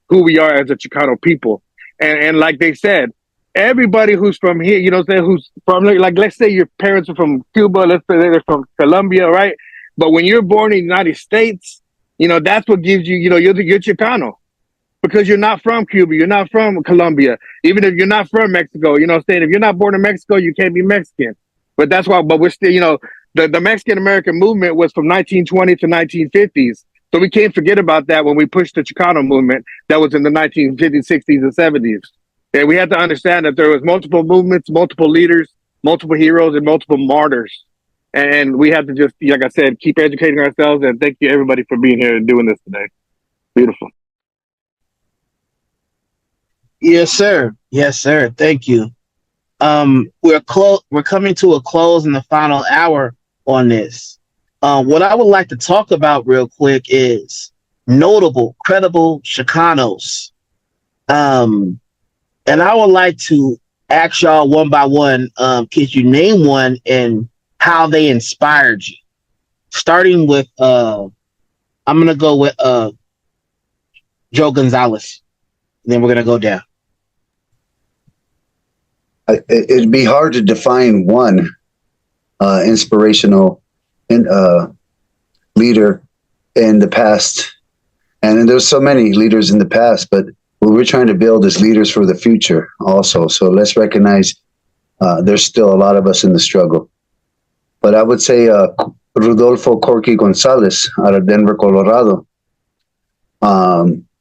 Speaker 7: who we are as a Chicano people. And like they said, everybody who's from here, you know what I'm saying, who's from, like, let's say your parents are from Cuba, let's say they're from Colombia, right? But when you're born in the United States, you know, that's what gives you, you know, you're Chicano. Because you're not from Cuba, you're not from Colombia, even if you're not from Mexico, you know what I'm saying? If you're not born in Mexico, you can't be Mexican. But that's why, but we're still, you know, the Mexican American movement was from 1920 to 1950s. So we can't forget about that when we pushed the Chicano movement that was in the 1950s, 60s, and 70s. And we had to understand that there was multiple movements, multiple leaders, multiple heroes, and multiple martyrs. And we have to just, like I said, keep educating ourselves. And thank you, everybody, for being here and doing this today. Beautiful.
Speaker 1: Yes, sir. Yes, sir. Thank you. We're coming to a close in the final hour on this. What I would like to talk about real quick is notable, credible Chicanos. And I would like to ask y'all one by one, could you name one and how they inspired you? Starting with, I'm going to go with Joe Gonzalez. Then we're going to go down.
Speaker 2: It'd be hard to define one inspirational leader in the past. And there's so many leaders in the past, but what we're trying to build is leaders for the future also. So let's recognize there's still a lot of us in the struggle. But I would say Rodolfo Corky Gonzalez out of Denver, Colorado.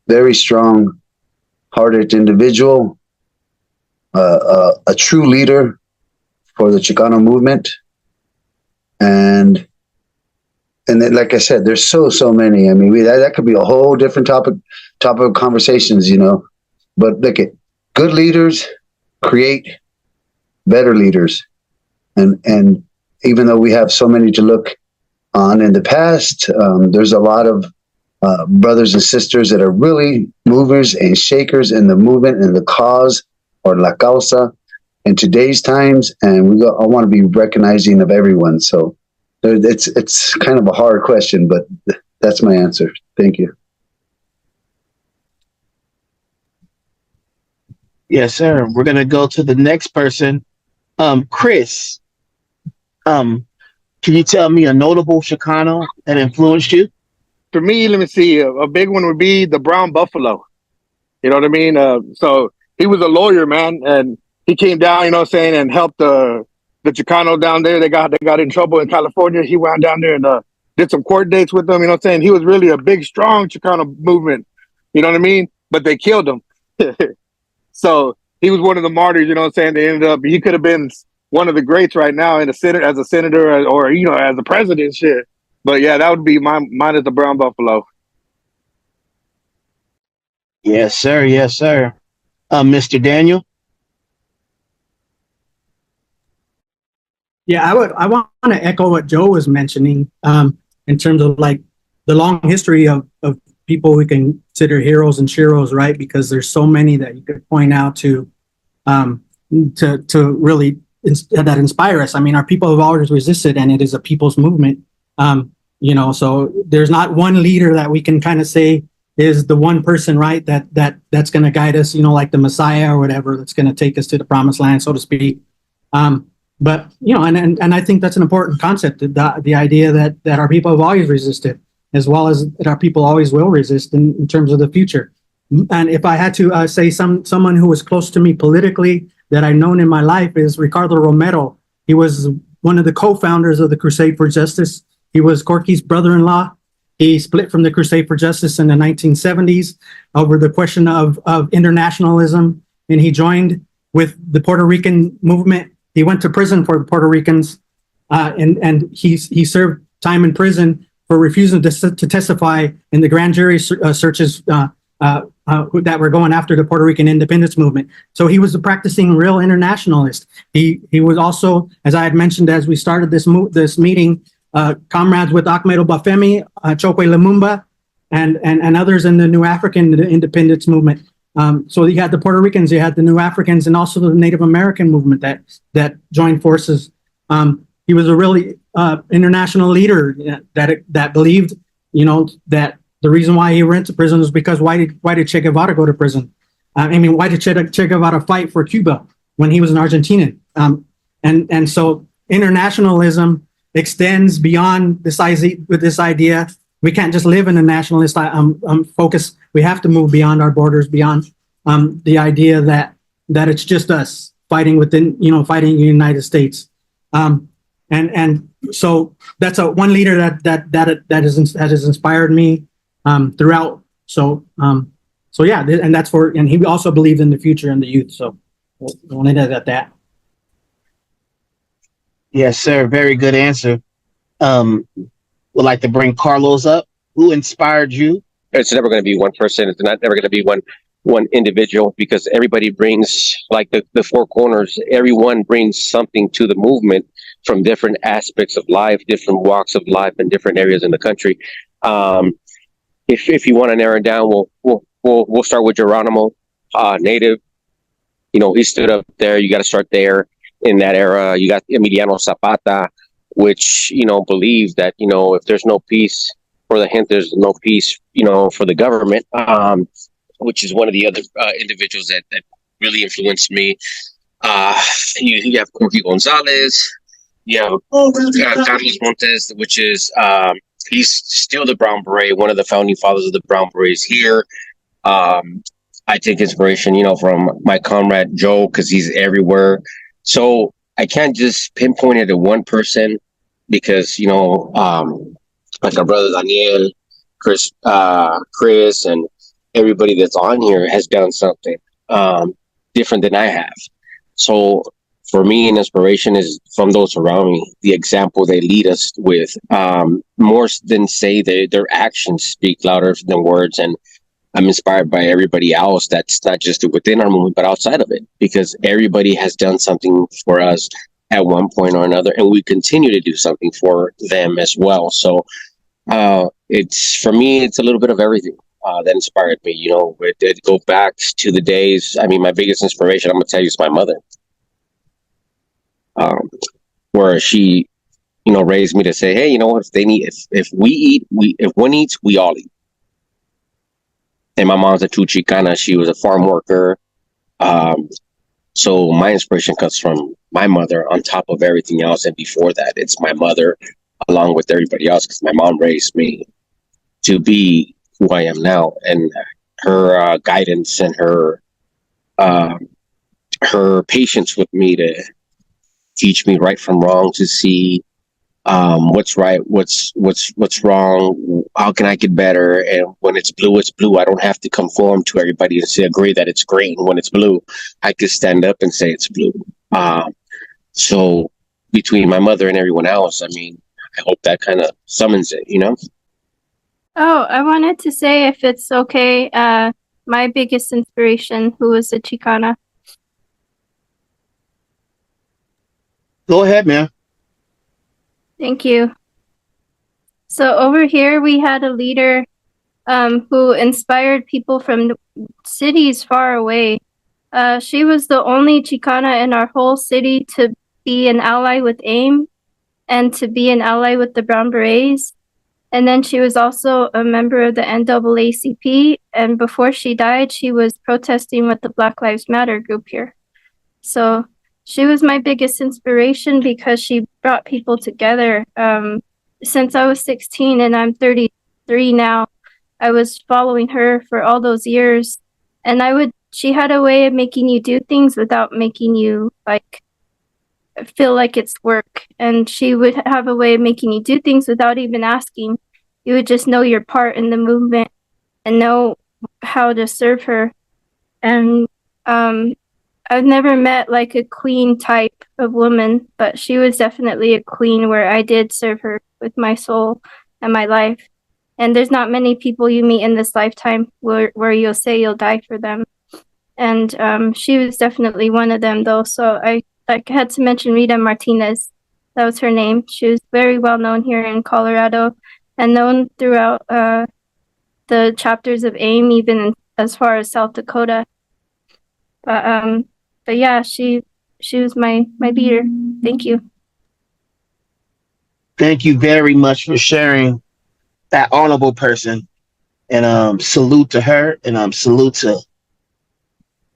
Speaker 2: Very strong-hearted individual, a true leader for the Chicano movement. And then, like I said, there's so many. I mean, that could be a whole different topic of conversations, you know. But look at good leaders create better leaders, and even though we have so many to look on in the past, there's a lot of brothers and sisters that are really movers and shakers in the movement and the cause or la causa in today's times, and I want to be recognizing of everyone. So it's kind of a hard question, but that's my answer. Thank you.
Speaker 1: Yes, sir. We're gonna go to the next person. Chris. Can you tell me a notable Chicano that influenced you?
Speaker 7: For me, let me see. A big one would be the Brown Buffalo. You know what I mean? So he was a lawyer, man, and he came down, you know what I'm saying, and helped the Chicano down there. They got in trouble in California. He went down there and did some court dates with them. You know what I'm saying? He was really a big, strong Chicano movement. You know what I mean? But they killed him. So he was one of the martyrs. You know what I'm saying? They ended up. He could have been one of the greats right now in the Senate as a senator or you know as a president. Shit. But yeah, that would be mine as the Brown Buffalo.
Speaker 1: Yes, sir. Yes, sir. Mr. Daniel.
Speaker 3: Yeah, I want to echo what Joe was mentioning in terms of like the long history of people we can consider heroes and sheroes, right? Because there's so many that you could point out to really that inspire us. I mean, our people have always resisted, and it is a people's movement. You know, so there's not one leader that we can kind of say is the one person, right? That's going to guide us, you know, like the Messiah or whatever, that's going to take us to the promised land, so to speak. But you know, and I think that's an important concept. The idea that our people have always resisted, as well as that our people always will resist in terms of the future. And if I had to say someone who was close to me politically that I've known in my life is Ricardo Romero. He was one of the co-founders of the Crusade for Justice. He was Corky's brother-in-law. He split from the Crusade for Justice in the 1970s over the question of internationalism, and he joined with the Puerto Rican movement. He went to prison for the Puerto Ricans, and he served time in prison for refusing to testify in the grand jury searches that were going after the Puerto Rican independence movement. So he was a practicing real internationalist. He was also, as I had mentioned as we started this meeting, comrades with Ahmed Obafemi, Chokwe Lumumba, and others in the New African independence movement. So you had the Puerto Ricans, you had the New Africans, and also the Native American movement that joined forces. He was a really international leader that believed, you know, that the reason why he went to prison was because why did Che Guevara go to prison? I mean, why did Che Guevara fight for Cuba when he was an Argentinian? And so internationalism extends beyond this idea. We can't just live in a nationalist focus. We have to move beyond our borders, beyond the idea that it's just us fighting within, you know, fighting the United States. And so that's one leader that has inspired me throughout. So yeah, and that's and he also believed in the future and the youth. So I wanted to add that.
Speaker 1: Yes, sir. Very good answer. Would like to bring Carlos up. Who inspired you?
Speaker 6: It's never going to be one person. It's not never going to be one individual, because everybody brings, like the four corners, everyone brings something to the movement from different aspects of life, different walks of life, in different areas in the country. If you want to narrow it down, we'll start with Geronimo, Native. You know, he stood up there. You got to start there in that era. You got Emiliano Zapata, which, you know, believes that, you know, if there's no peace for the gente, there's no peace, you know, for the government, which is one of the other individuals that really influenced me. You have Corky Gonzalez, you have Carlos Montes, which is, he's still the Brown Beret, one of the founding fathers of the Brown Berets here. I take inspiration, you know, from my comrade Joe, because he's everywhere. So I can't just pinpoint it to one person, because, you know, like our brother Daniel, Chris, and everybody that's on here has done something different than I have. So for me, an inspiration is from those around me, the example they lead us with, more than say their actions speak louder than words. And I'm inspired by everybody else that's not just within our movement, but outside of it, because everybody has done something for us at one point or another, and we continue to do something for them as well. So it's, for me, it's a little bit of everything that inspired me. You know, it did go back to the days. I mean, my biggest inspiration, I'm gonna tell you, is my mother, where she, you know, raised me to say, hey, you know, if one eats, we all eat. And my mom's a true Chicana. She was a farm worker. So my inspiration comes from my mother on top of everything else. And before that, it's my mother along with everybody else, because my mom raised me to be who I am now. And her guidance and her patience with me to teach me right from wrong, to see what's right, what's wrong, how can I get better. And when it's blue, it's blue. I don't have to conform to everybody and say agree that it's green. When it's blue, I can stand up and say it's blue. So between my mother and everyone else, I mean, I hope that kind of summons it, you know?
Speaker 8: Oh, I wanted to say, if it's okay, my biggest inspiration, who was a Chicana.
Speaker 1: Go ahead, man.
Speaker 8: Thank you. So over here, we had a leader who inspired people from cities far away. She was the only Chicana in our whole city to be an ally with AIM and to be an ally with the Brown Berets. And then she was also a member of the NAACP. And before she died, she was protesting with the Black Lives Matter group here. So she was my biggest inspiration because she brought people together. Since I was 16 and I'm 33 now, I was following her for all those years. And she had a way of making you do things without making you like feel like it's work. And she would have a way of making you do things without even asking. You would just know your part in the movement and know how to serve her. And I've never met like a queen type of woman, but she was definitely a queen where I did serve her with my soul and my life. And there's not many people you meet in this lifetime where you'll say you'll die for them. And she was definitely one of them, though. So I had to mention Rita Martinez. That was her name. She was very well known here in Colorado and known throughout the chapters of AIM, even as far as South Dakota. But yeah, she was my leader. Thank you.
Speaker 1: Thank you very much for sharing that honorable person. And salute to her, and salute to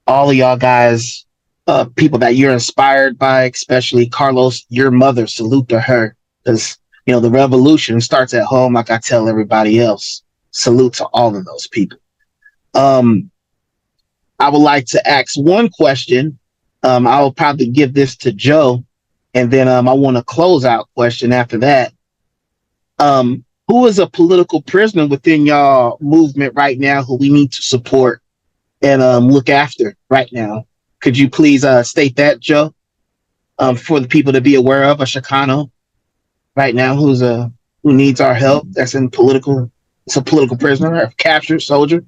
Speaker 1: all of y'all guys, people that you're inspired by, especially Carlos, your mother. Salute to her, because the revolution starts at home, like I tell everybody else. Salute to all of those people. I would like to ask one question. I will probably give this to Joe, and then I want a closeout question after that. Who is a political prisoner within y'all movement right now who we need to support and look after right now? Could you please state that, Joe, for the people to be aware of, a Chicano right now who needs our help, that's it's a political prisoner, a captured soldier?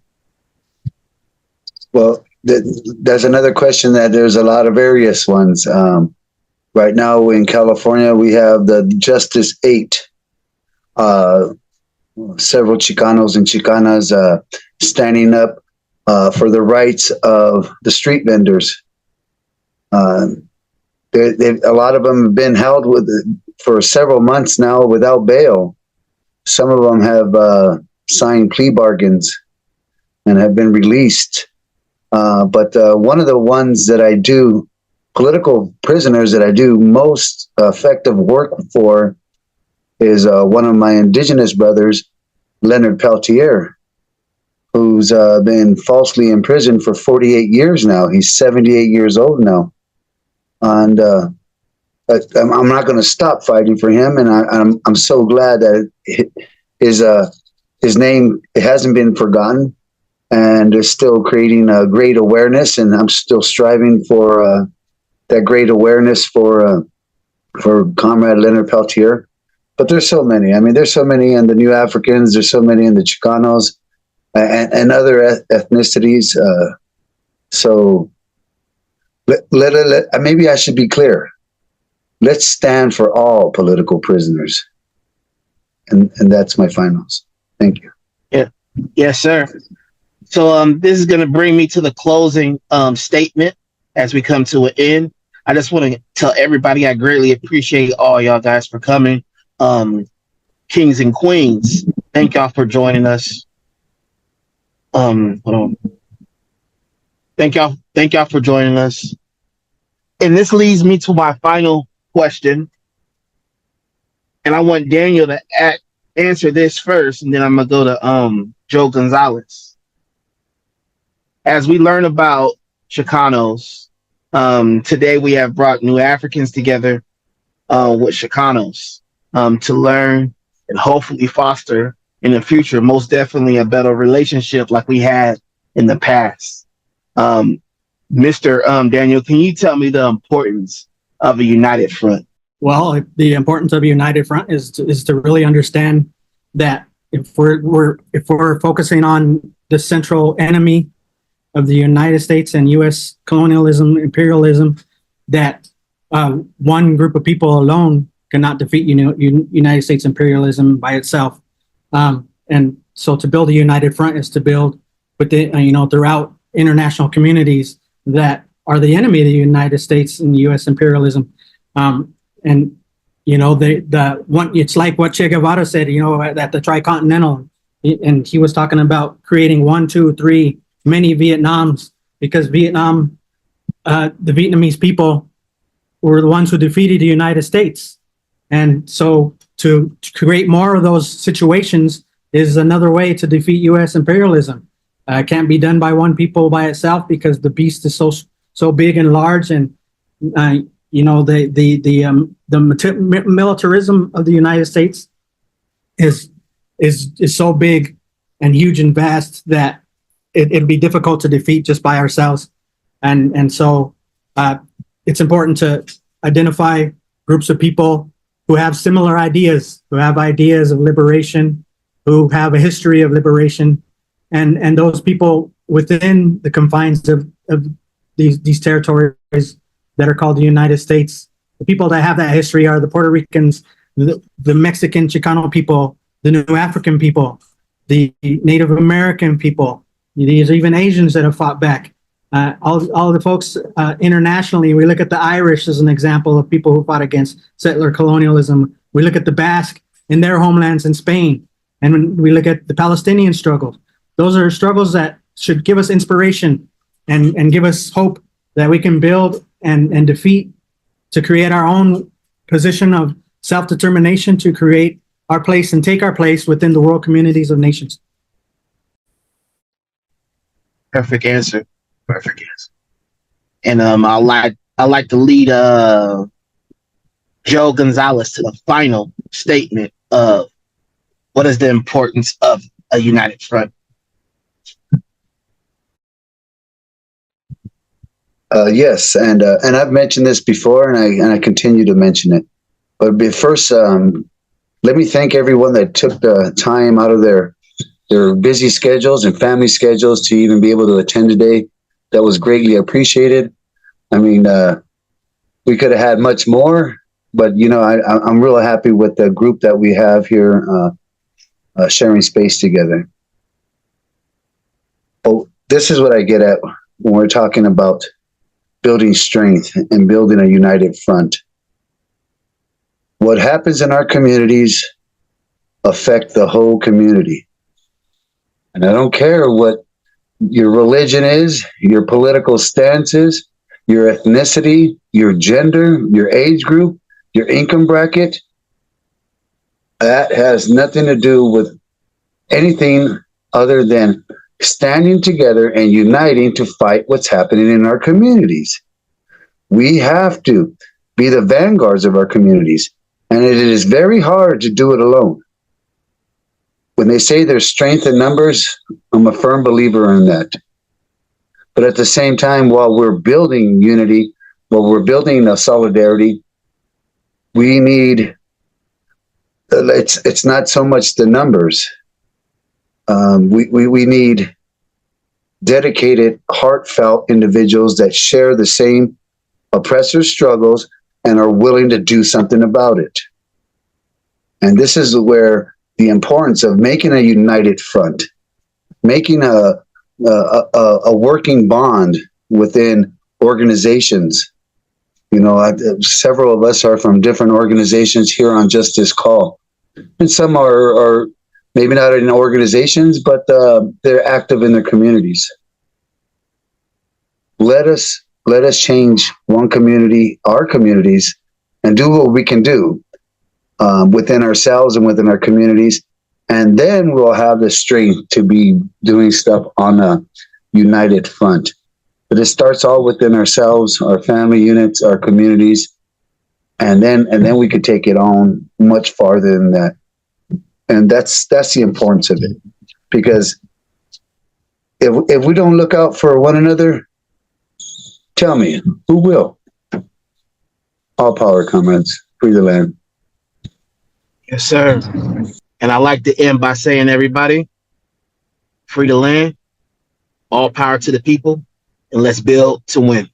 Speaker 2: Well, there's another question that there's a lot of various ones. Right now in California, we have the Justice 8. Several Chicanos and Chicanas standing up for the rights of the street vendors. A lot of them have been held for several months now without bail. Some of them have signed plea bargains and have been released. But one of the ones that I do, political prisoners that I do most effective work for, is one of my indigenous brothers, Leonard Peltier, who's been falsely imprisoned for 48 years now. He's 78 years old now. And I'm not going to stop fighting for him. And I'm so glad that his name hasn't been forgotten and is still creating a great awareness. And I'm still striving for that great awareness for Comrade Leonard Peltier. But there's so many. I mean, there's so many in the New Africans. There's so many in the Chicanos and other ethnicities. So maybe I should be clear. Let's stand for all political prisoners. And that's my finals. Thank you.
Speaker 1: Yeah. Yes, sir. So this is going to bring me to the closing statement as we come to an end. I just want to tell everybody I greatly appreciate all y'all guys for coming. Kings and queens, thank y'all for joining us. Hold on. Thank y'all for joining us. And this leads me to my final question. And I want Daniel to answer this first, and then I'm gonna go to Joe Gonzalez. As we learn about Chicanos, today we have brought New Africans together with Chicanos to learn and hopefully foster in the future, most definitely a better relationship like we had in the past. Um, Mr. Daniel, can you tell me the importance of a united front?
Speaker 3: Well, the importance of a united front is to really understand that if we're focusing on the central enemy of the United States and U.S. colonialism, imperialism, that one group of people alone cannot defeat United States imperialism by itself. And so to build a united front is to build throughout international communities that are the enemy of the United States and U.S. imperialism. And it's like what Che Guevara said, at the Tricontinental, and he was talking about creating 1, 2, 3 many Vietnams, because Vietnam, the Vietnamese people were the ones who defeated the United States. And so to create more of those situations is another way to defeat U.S. imperialism. It can't be done by one people by itself, because the beast is so big and large, and the militarism of the United States is so big and huge and vast that it'd be difficult to defeat just by ourselves. And so it's important to identify groups of people who have similar ideas, who have ideas of liberation, who have a history of liberation, and those people within the confines of these territories that are called the United States. The people that have that history are the Puerto Ricans, the Mexican Chicano people, the New African people, the Native American people. There's even Asians that have fought back. All the folks internationally, we look at the Irish as an example of people who fought against settler colonialism. We look at the Basque in their homelands in Spain. And when we look at the Palestinian struggle, those are struggles that should give us inspiration and give us hope that we can build and defeat, to create our own position of self-determination, to create our place and take our place within the world communities of nations.
Speaker 1: Perfect answer. Perfect answer. And I like to lead Joe Gonzalez to the final statement of what is the importance of a united front.
Speaker 2: Yes, and I've mentioned this before, and I continue to mention it. But first, let me thank everyone that took the time out of their busy schedules and family schedules to even be able to attend today. That was greatly appreciated. I mean, we could have had much more, but I'm really happy with the group that we have here sharing space together. Oh, this is what I get at when we're talking about building strength and building a united front. What happens in our communities affect the whole community. And I don't care what your religion is, your political stance is, your ethnicity, your gender, your age group, your income bracket. That has nothing to do with anything other than standing together and uniting to fight what's happening in our communities. We have to be the vanguards of our communities, and it is very hard to do it alone. When they say there's strength in numbers, I'm a firm believer in that. But at the same time, while we're building unity, while we're building a solidarity, we need, it's not so much the numbers. We need dedicated, heartfelt individuals that share the same oppressor struggles and are willing to do something about it. And this is where the importance of making a united front, making a working bond within organizations. Several of us are from different organizations here on just this call, and some are maybe not in organizations, but they're active in their communities. Let us change one community, our communities, and do what we can do within ourselves and within our communities. And then we'll have the strength to be doing stuff on a united front. But it starts all within ourselves, our family units, our communities, and then we could take it on much farther than that. And that's the importance of it, because if we don't look out for one another, tell me, who will? All power, comrades. Free the land.
Speaker 1: Yes, sir. And I like to end by saying, everybody, free the land, all power to the people, and let's build to win.